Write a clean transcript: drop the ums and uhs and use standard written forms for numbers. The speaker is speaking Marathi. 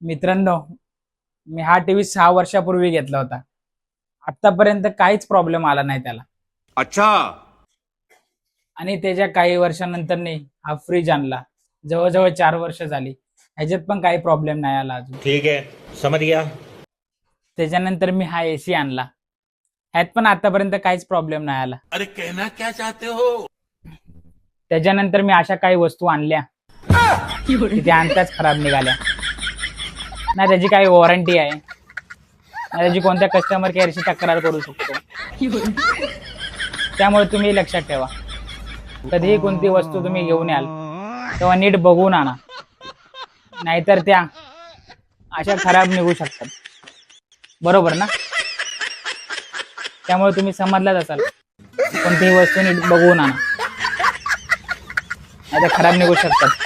मित्रांनो, मी हा टीव्ही 6 वर्षापूर्वी घेतला होता. आतापर्यंत काहीच प्रॉब्लेम आला नाही त्याला. अच्छा. आणि त्याच्या काही वर्षानंतर हा फ्रीज आणला. जवळजवळ 4 वर्ष झाली. ह्याच्यात पण काही प्रॉब्लेम नाही आला अजून. ठीक है, समझ गया. त्याच्यानंतर मी हा एसी आणला. ह्यात पण आतापर्यंत काहीच प्रॉब्लेम नाही आला. अरे कहना क्या चाहते हो. त्याच्यानंतर मी अशा काही वस्तू आणल्या की त्या आणताच खराब निघाल्या. ना त्याची काही वॉरंटी आहे, ना त्याची कोणत्या कस्टमर केअरशी तक्रार करू शकतो. त्यामुळे तुम्ही लक्षात ठेवा, कधीही कोणती वस्तू तुम्ही घेऊन याल तेव्हा नीट बघून आणा, नाहीतर त्या अशा खराब निघू शकतात. बरोबर ना? त्यामुळे तुम्ही समजलाच असाल, कोणतीही वस्तू नीट बघून आणा, नाहीतर खराब निघू शकतात.